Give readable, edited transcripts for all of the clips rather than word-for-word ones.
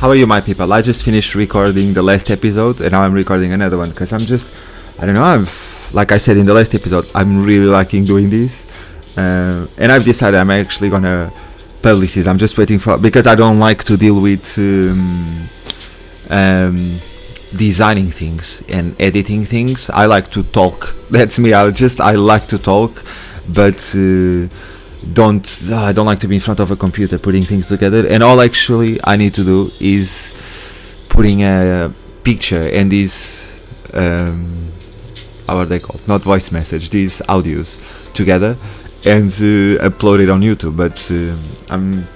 How are you, my people? I just finished recording the last episode, and now I'm recording another one because I don't know. Like I said in the last episode, I'm really liking doing this, and I've decided I'm actually gonna publish this. I'm just waiting because I don't like to deal with designing things and editing things. I like to talk. That's me. I like to talk, but I don't like to be in front of a computer putting things together. And all actually I need to do is putting a picture and these how are they called? Not voice message. These audios together and upload it on YouTube. But I'm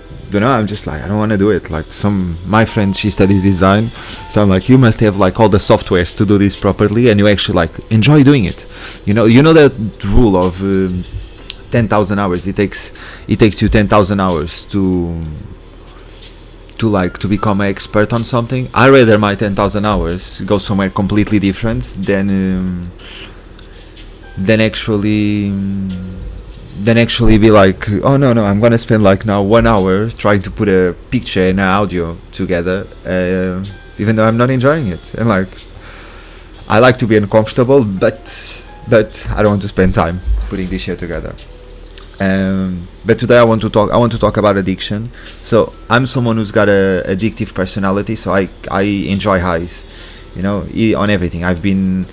just like, I don't want to do it. Like my friend, she studies design, so I'm like, you must have like all the softwares to do this properly, and you actually like enjoy doing it. You know that rule of 10,000 hours. It takes you 10,000 hours to become an expert on something. I rather my 10,000 hours go somewhere completely different than actually be like, oh no, I'm gonna spend like now 1 hour trying to put a picture and an audio together, even though I'm not enjoying it. And like, I like to be uncomfortable, but I don't want to spend time putting this shit together. But today I want to talk about addiction. So I'm someone who's got a addictive personality, so I enjoy highs, on everything. I've been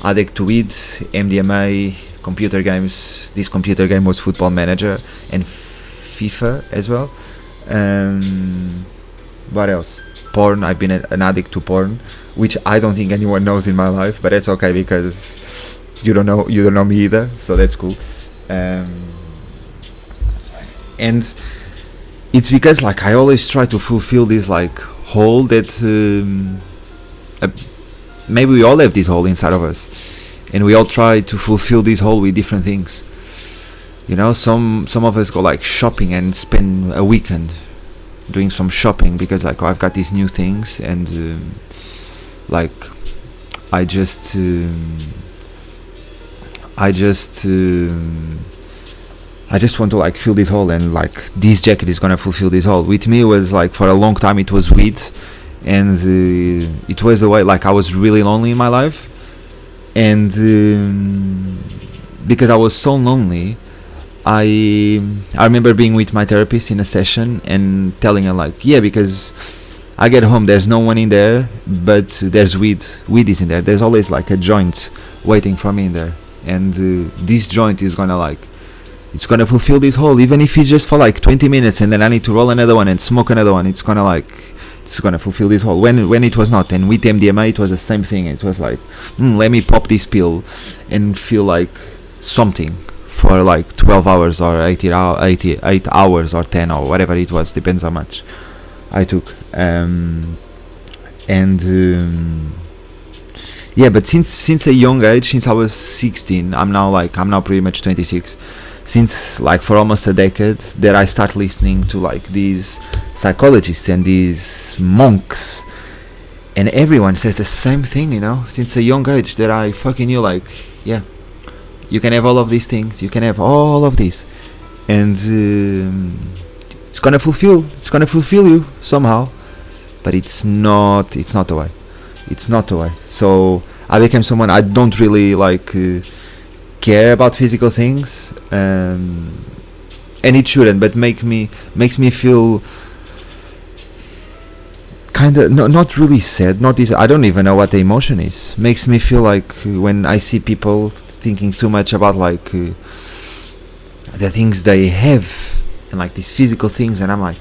addict to weed, MDMA, computer games. This computer game was Football Manager and FIFA as well. What else? Porn. I've been an addict to porn, which I don't think anyone knows in my life, but it's okay because you don't know me either, so that's cool. And it's because like I always try to fulfill this like hole that maybe we all have this hole inside of us, and we all try to fulfill this hole with different things. Some of us go like shopping and spend a weekend doing some shopping because like, I've got these new things, and like I just want to like fill this hole, and like this jacket is gonna fulfill this hole. With me, it was like for a long time it was weed, and it was a way like I was really lonely in my life, and because I was so lonely, I remember being with my therapist in a session and telling her like, yeah, because I get home, there's no one in there, but there's weed is in there. There's always like a joint waiting for me in there, and this joint is gonna like, it's gonna fulfill this hole, even if it's just for like 20 minutes, and then I need to roll another one and smoke another one. It's gonna fulfill this hole. When it was not, and with MDMA it was the same thing. It was like, let me pop this pill and feel like something for like 12 hours or 8 hours or 10 or whatever it was, depends how much I took. Yeah, but since a young age, since I was 16, I'm now pretty much 26. Since like for almost a decade that I start listening to like these psychologists and these monks, and everyone says the same thing, since a young age, that I fucking knew like, yeah, you can have all of these things, you can have all of this, and it's gonna fulfill you somehow, but it's not the way. So I became someone, I don't really like care about physical things, and it shouldn't, but makes me feel kind of not really sad, not this, I don't even know what the emotion is. Makes me feel like when I see people thinking too much about like the things they have and like these physical things, and I'm like,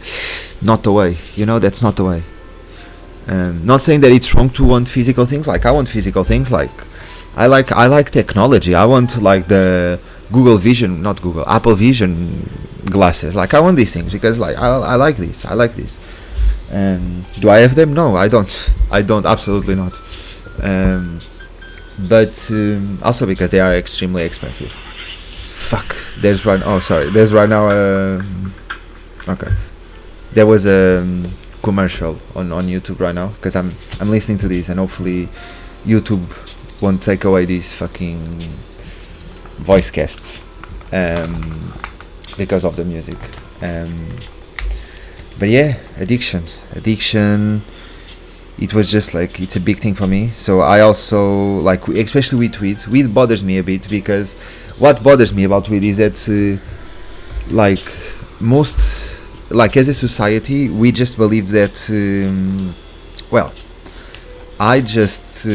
not the way, that's not the way. Not saying that it's wrong to want physical things. Like I want physical things, like I like technology. I want like the Apple Vision glasses. Like I want these things because like I like this. Do I have them? No, I don't. Absolutely not. But also because they are extremely expensive. Fuck. There's right now okay. There was a commercial on YouTube right now because I'm listening to this, and hopefully YouTube won't take away these fucking voice casts because of the music. But yeah, addiction, it was just like, it's a big thing for me. So I also like, especially with weed bothers me a bit, because what bothers me about weed is that like most, like as a society, we just believe that well, I just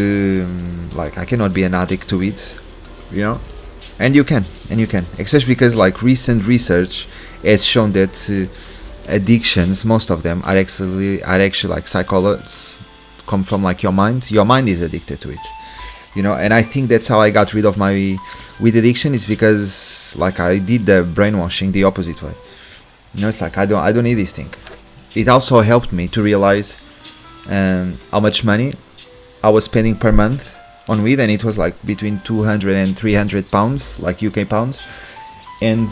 like, I cannot be an addict to it, you know. And you can, especially because like recent research has shown that addictions, most of them are actually like psychologists, come from like your mind is addicted to it, you know. And I think that's how I got rid of my weed addiction, is because like I did the brainwashing the opposite way, you know. It's like, I don't need this thing. It also helped me to realize how much money I was spending per month on weed, and it was like between 200 and 300 pounds, like UK pounds. And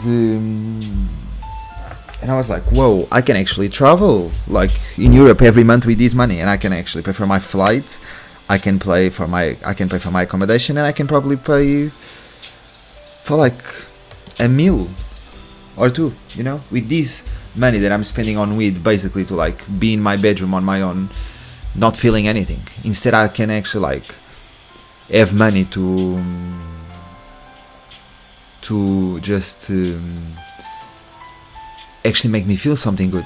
I was like, whoa, I can actually travel like in Europe every month with this money, and I can actually pay for my flights, I can pay for my accommodation, and I can probably pay for like a meal or two, you know, with this money that I'm spending on weed, basically to like be in my bedroom on my own, not feeling anything. Instead, I can actually like have money to just actually make me feel something good,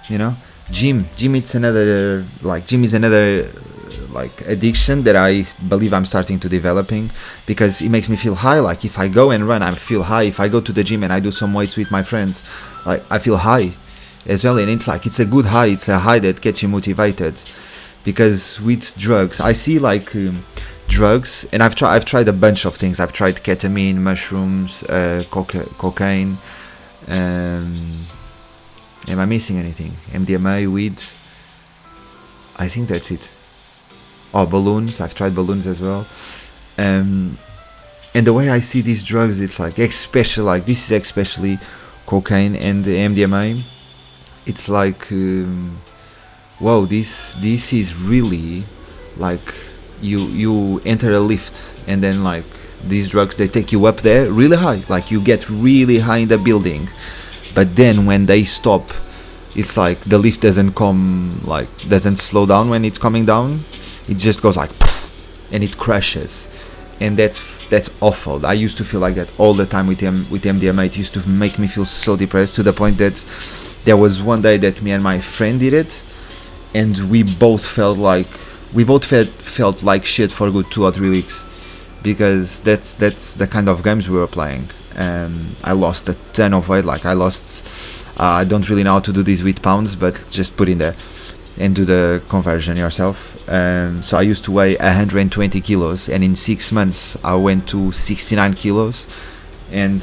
you know. Gym it's another like gym is another like addiction that I believe I'm starting to developing, because it makes me feel high. Like if I go and run, I feel high. If I go to the gym and I do some weights with my friends, like I feel high as well. And it's like, it's a good high, it's a high that gets you motivated. Because with drugs, I see like drugs, and I've tried a bunch of things. I've tried ketamine, mushrooms, cocaine. Am I missing anything? MDMA, weed. I think that's it. Oh, balloons. I've tried balloons as well. And the way I see these drugs, it's like, especially like this is especially cocaine and the MDMA. It's like, whoa, this is really like, you enter a lift, and then like these drugs, they take you up there really high, like you get really high in the building, but then when they stop, it's like the lift doesn't slow down when it's coming down. It just goes like poof, and it crashes. And that's awful. I used to feel like that all the time with MDMA. It used to make me feel so depressed, to the point that there was one day that me and my friend did it, and we both felt like shit for a good 2 or 3 weeks, because that's the kind of games we were playing. I lost a ton of weight. Like I don't really know how to do this with pounds, but just put in there and do the conversion yourself. So I used to weigh 120 kilos, and in 6 months I went to 69 kilos, and